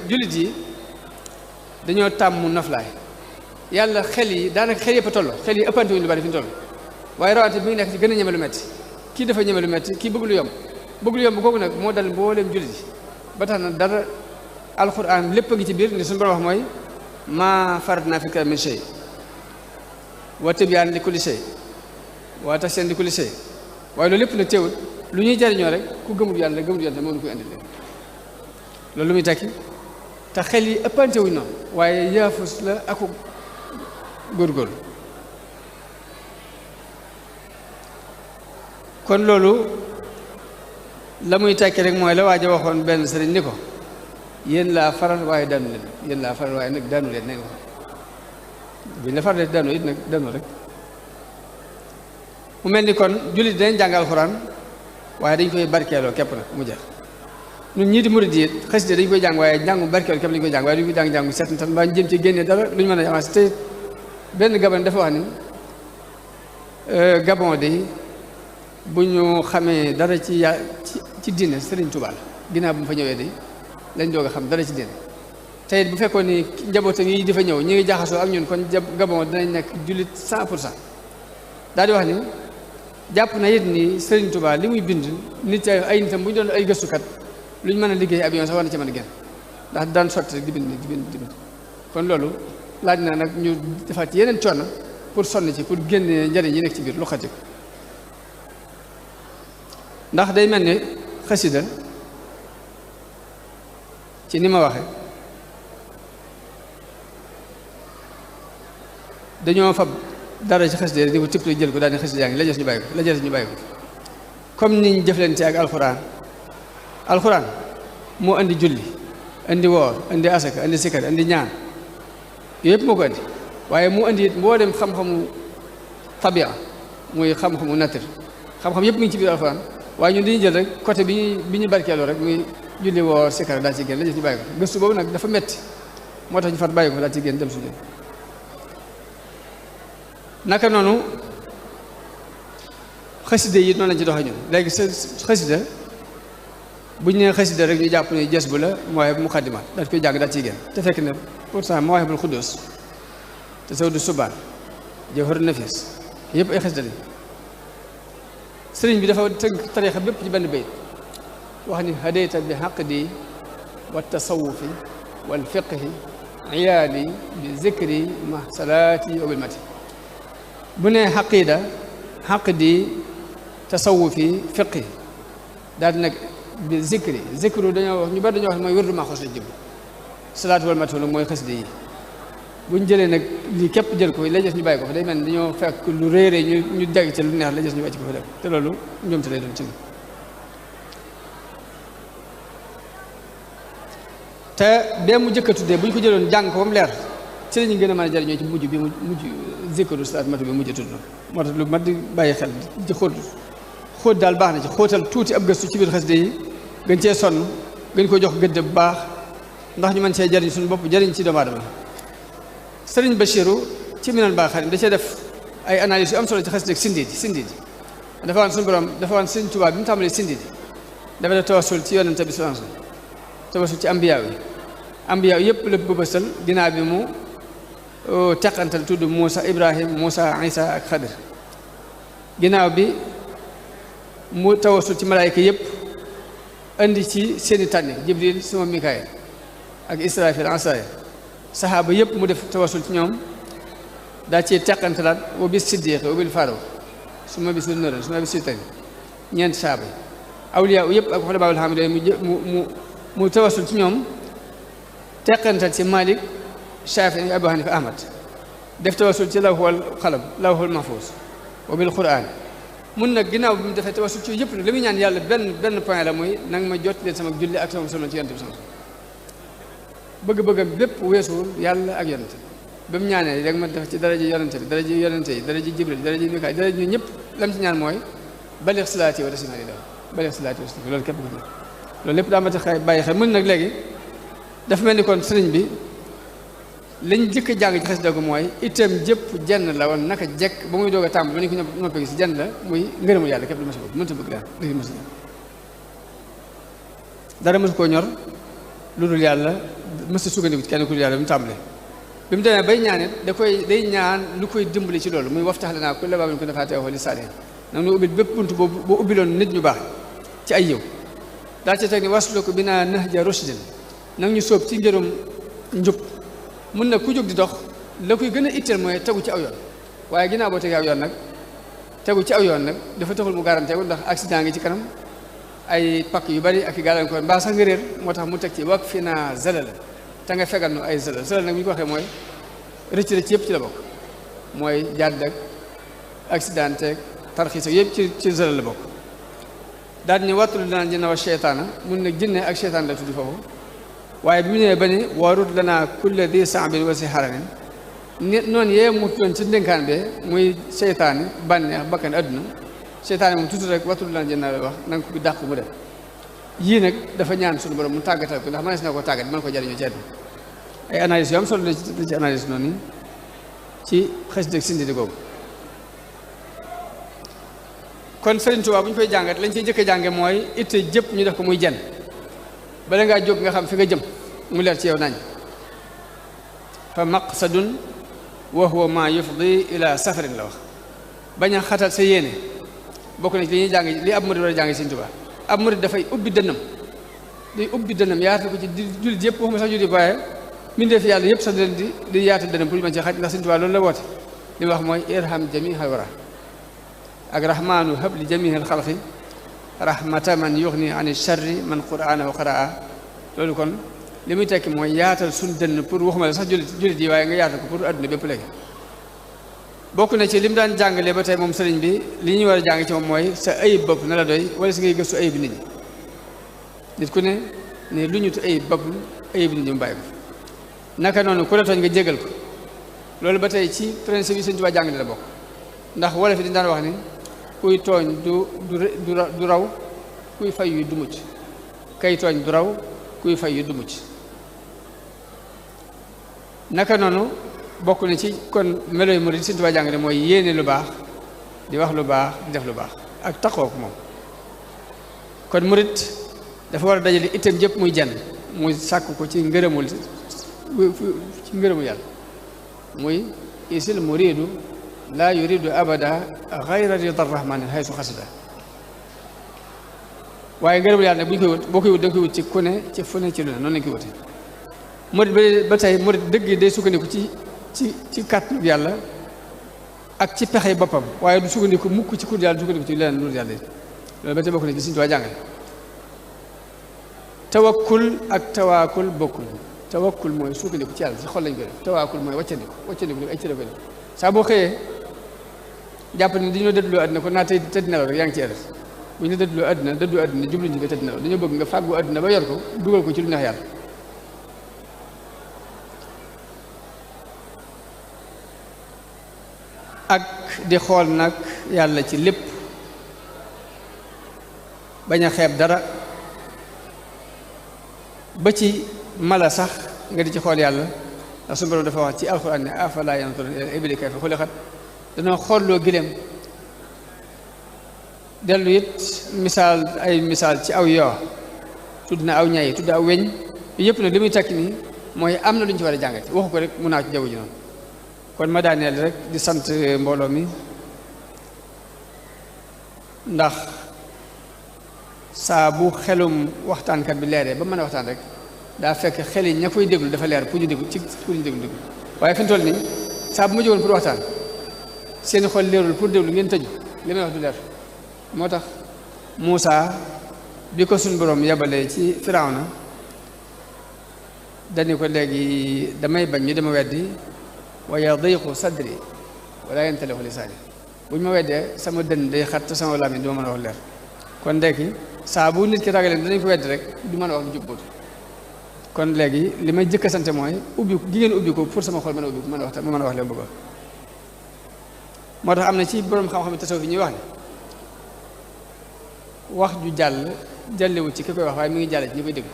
jullit yi dañoo tàmm noflaay yàlla xel yi daanaka xel yëpp a toll xel yi ëppante wuñu lu bari fi ñu toll waaye rawante bi ngi nekk ci gën a ñeme lu metti kii dafa ñeme lu metti kii bëgg lu yomb kooku nag moo dal mbooleem jullit yi ba tax na dara alxuraan lépp a ngi ci biir ni suñu borom wax mooy maa faratnaa fil kitaabi min shay wa tibyaanan li kulli shay wa tafsiilan li kulli shay waaye loolu lépp nag teewul lu ñuy jariñoo rek ku gëmul yàlla gëmul yàlla moo ñu koy indi leen loolu lu muy tekki te xel yi ëppante wuñ noonu waaye yaafus la aku góorgóorlu kon loolu la muy tekki rek mooy la waaj a waxoon benn sëriñ ni ko yéen laa faral waaye daanu leen yéen laa faral waaye nag daanu leen neen ko buñ la faral daanu it nag daanu rek mu mel ni kon jullit dañ jàng alxuraan waaye dañ koy barkeeloo képp nag mu jeex ñun ñii di murid yi xasida dañ koy jàng waaye jàngu barkeeloo képp lañ koy jàng waaye duñ ko jàng seet tan ba jëm ci génne dara lu ñu mën a avancé te benn gabon dafa wax ni gabon de bu ñu xamee dara ci diine Serigne Touba la ginnaaw bu mu fa ñëwee de lañ doog a xam dara ci diine te it bu fekkoon ni njabootam yi di fa ñëw ñu ngi jaxasoo ak ñun kon gabon dinañ nekk jullit 100% daal di wax ni jàpp na it ni Serigne Touba li muy bind nit ay nitam bu ñu doon ay gëstukat lu ñu mën a liggéey avion sax war na ci mën a génn ndax daan sotti rek di bind kon loolu laaj na nag ñu defaat ci yeneen coono pour sonn ci pour génne njëriñ yi nekk ci biir lu xati ko ndax day mel ni xasida ci ni ma waxe dañoo fab dara ci xasida di ko tipp jël ko daal di xasida yaa ngi la jës ñu bàyyi ko comme niñ jëflante ak alxuraan moo andi julli andi woor andi asaka andi sikar andi ñaan yooyu yëpp moo ko andi waaye mu andi it mboolem xam-xamu tabia muy xam-xamu nature xam-xam yëpp mi ngi ci biir alxuraan waaye ñun dañuy jël rek côté bi ñu barkeeloo rek muy julli woor sikar daal ci génn la jës ñu bàyyi ko gëstu boobu nag dafa metti moo tax ñu fat bàyyi ko daal ci génn dem suñu naka noonu xasida yi noonu lañ ci doxee ñun léegi sa xasida bu ñu nee xasida rek ñu jàpp ne jës bu la Mawahibul Muqaddimaat daal koy jàng daal ciy génn te fekk ne pourtant Mawahibul Quddus te Sawdu Subaan Jawharun Nafiis yëpp ay xasida lañ sëriñ bi dafa tënk tariixa bépp ci benn bayt wax ni hadayta bi haqdi wa tasawufi wal fiqhi iyaali bi zikri ma salaati wa bil mati bu nee xaqida xaqdi tasawufi fiqhi daal di nag bi zikru dañoo wax ñu bari dañoo wax mooy wërdu maxuus la jëm salaatu wal matu nag mooy xasida yi buñ jëlee nag lii képp jël ko la jës ñu bàyyi ko fa day mel ni dañoo fekk lu réeree ñu dégg ci lu neex la jës ñu wàcc ko fa def te loolu ñoom te lay doon ci te bee mu jëkk a tuddee bu ñu ko jëloon jàng ko ba mu leer ci la ñu gën a mën a jariñoo ci mujj bi mujj zikru salaatu matu bi mujj tudd na moo tax lu mat di bàyyi xel ci xóot daal baax na ci xóotal tuuti ab gëstu ci biir xasida yi gën cee sonn gën ko jox gëdd bu baax ndax ñu mën see jariñ suñu bopp jariñ ci doomu aadama sëriñ Bachiru ci Minanul Baaxil da cee def ay analyse yu am solo ci xasida sindiidi dafa waan suñu borom dafa waan Sëriñ Tuubaa bi mu tàmbalee sindiidi dafa def tawassul ci yonente bi sallallahu alayhi wasallam tawassul ci ambiyaaw yi yëpp lépp bëbësal ginnaaw bi mu teqantal tudd Moussa Ibrahim Moussa Isa ak Xadir ginnaaw bi mu tawassul ci malaayka yëpp indi ci seeni tànni Jibril suma Mikaayil ak Israfil Asraayil saxaaba yëpp mu def tawassul ci ñoom daa ci teqantalaat wa bis siddiq wa bil faaruq suma bis nuran suma bis sultaan ñeenti saxaaba yi awliyaa yëpp ak xulafaa'ul haamidiin mu tawassul ci ñoom teqantal ci Malik Shaafi'i Abu Hanifa Ahmad def tawassul ci lawhul qalam lawhul mahfuus wa bil Qur'aan mun nag ginnaaw bi mu defee tawassul ci yëpp nag li muy ñaan yàlla benn point la muy nanga ma jot leen sama julli ak sama solo ci yonent bi sama bëgg-bëggam bépp weesuwul yàlla ak yonent ba mu ñaanee rek ma def ci daraja yonent bi daraja yonente yi daraja Jibril daraja Mikaayil daraja ñu ñëpp lam ci ñaan mooy balix salaati wa taslimi balix salaati wa taslimi loolu képp ko loolu lépp daa ma tax bàyyi xel mun nag léegi dafa mel ni kon sëriñ bi liñ jëkk jàng ci xasida ko mooy itam jëpp jenn la woon naka jekk ba muy doog a tàmbali ba ñu ko noppee gis jenn la muy ngërëmul yàlla képp lu ma si bëgg mënta bëgg dara mësu koo ñor lu dul yàlla mës a sukkandiku ci kenn ku dul yàlla bi mu tàmbalee bi mu demee bay ñaan it day ñaan lu koy dimbali ci loolu muy waftax lanaa kulla baabin kunta faatihahu lis-saalihiin nag ñu ubbil bépp bunt boo ubbiloon nit ñu baax ci ay yiw daa ci teg ni wasluk binaa nahja rushdin nag ñu sóob ci njërum njub mun na ku jóg di dox la koy gën a itteel mooy tegu ci aw yoon waaye ginnaaw boo tegee aw yoon nag tegu ci aw yoon nag dafa taxul mu garanteeku ndax accident ngi ci kanam ay pakk yu bari ak i gàllankoor mbaa sax nga réer moo tax mu teg ci wak fi naa zalala te nga fegal nu ay zalal nag bu ñu ko waxee mooy rëcc rëcc yëpp ci la bokk mooy jàdd ak accident ak tarxiis ak yëpp ci zalal la bokk daal ni wattul dinaa jinna wa cheytaana mun nag jinne ak cheytaan la tuddi foofu waaye bi mu ñëwee ba ni warut lanaa kulla di saabin wa si xaramin nit noonu yee mu doon ci ndénkaan bee muy cheytaani bànneex bakkan adduna cheytaani moom tuuti rek wattul dinaa jinna la wax na nga ko dàq mu def yii nag dafa ñaan suñu borom mu tàggatal ko ndax mënees na ko tàggat mën ko jariñoo ci àdduna ay analyse yu am solo la ci analyse noonu ci xasida ak sindidi googu kon Sëriñ Tuubaa bu ñu koy jàngat lañ ciy jëkk a jànge mooy itte jëpp ñu def ko muy jenn bala ngaa jóg nga xam fi nga jëm mu leer ci yow nañ fa maqsadun wa huwa ma yufdi ila safarin la wax bañ a xatal sa yéene bokk na ci li ñuy jàng li ab murid war a jàng Sëriñ Tuubaa ab murid dafay ubbi dënnam day ubbi dënnam yaatal ko ci jullit yëpp waxuma sax jullit waaye mbindeef yàlla yëpp sax di yaatal dënnam pour ñu mën ci xaj ndax Sëriñ Tuubaa loolu la woote li mu wax mooy irham jami'al wara ak rahmaanu hab li jami'il xalqi rahmata man yughni ani sharri man qur'anahu qaraa loolu kon li muy tekki mooy yaatal suñ dënn pour waxuma la sax jullit yi waaye nga yaatal ko pour adduna bépp léegi bokk na ci li mu daan jàngalee ba tey moom sëriñ bi li ñuy war a jàng ci moom mooy sa ayib bopp na la doy wala si ngay gëstu ayib nit ñi nit ku ne lu ñu tu ayib bopp ayib nit ñi mu bàyyi ko naka noonu ku la tooñ nga jégal ko loolu ba tey ci principe yi Sëriñ Tuubaa jàngale la bokk ndax wala fi dañ daan wax ni kuy tooñ du raw kuy fay yu du mucc kay tooñ du raw kuy fay yu du mucc naka noonu bokk na ci kon melo yu murid Sëriñ Tuubaa jàngale mooy yéene lu baax di wax lu baax di def lu baax ak taxoo ko moom kon murid dafa war a dajale itam jëpp muy jenn muy sàkk ko ci ngërëmul yàlla muy isil muridu laa yuridu abada xayra rida rahmani haysu xasida waaye ngërëmul yàlla nag bu ñu koy wut boo koy wut da nga koy wut ci ku ne ci fu ne ci lu ne noonu lañ koy wute murid ba tey murid dëgg day sukkandiku ci kàttanu yàlla ak ci pexe boppam waaye du sukkandiku mukk ci kur yàlla du sukkandiku ci leneen lu yàlla loolu ba tey bokk na ci Sëriñ Tuubaa jàngale tawakkul ak tawaakul bokkul tawakkul mooy sukkandiku ci yàlla ci xol lañ koy def tawaakul mooy waccandiku ay cëra koy def saa boo xëyee jàpp ne dañoo dëddloo àddina kon naa tey tëdd nelaw rek yaa ngi ci erreur bu ñu dëddloo àddina jubluñ ci nga tëdd nelaw dañoo bëgg nga fàggu àddina ba yor ko dugal ko ci lu neex yàlla ak di xool nag yàlla ci lépp bañ a xeeb dara ba ci mala sax nga di ci xool yàlla ndax suñu borom dafa wax ci alxuraan ne afalaa yanzuruuna ilal ibili kayfa xuliqat danoo xoolloo gileem dellu it misaal ci aw yoo tudd na aw ñay tudd aw weñ yëpp nag li muy takk nii mooy am na lu ñu ci war a jàngate waxu ko rek mun naa ci jaww ji noonu kon ma daaneel rek di sant mbooloo mi ndax saa bu xelum waxtaankat bi leeree ba mën a waxtaan rek daa fekk xel yi ña koy déglu dafa leer pour ñu déglu waaye fi mu toll nii saa bu ma jógoon pour waxtaan seen xol leerul pour déglu ngeen tëju li may wax du leer moo tax Muusaa bi ko suñ borom yabalee ci Firawna dañu ko léegi damay bañ ñu dama weddi wa yadiqu sadri wala yantaliqu lisaani bu ñu ma weddee sama dënn day xat sama làmmiñ du ma mën a wax leer kon ndekki saa bu nit ki ragalee danañ ko weddi rek du mën a wax lu jubboot kon léegi li may jëkk a sant mooy ubbi gi ngeen ubbi ko pour sama xol mën a ubbi ko mën a wax ma mën a wax leen bëgg moo tax am na ci borom xam-xam tasawuf yi ñuy wax ne wax ju jàll jàllewu ci ki koy wax waaye mi ngi jàlle ci ñi koy dégg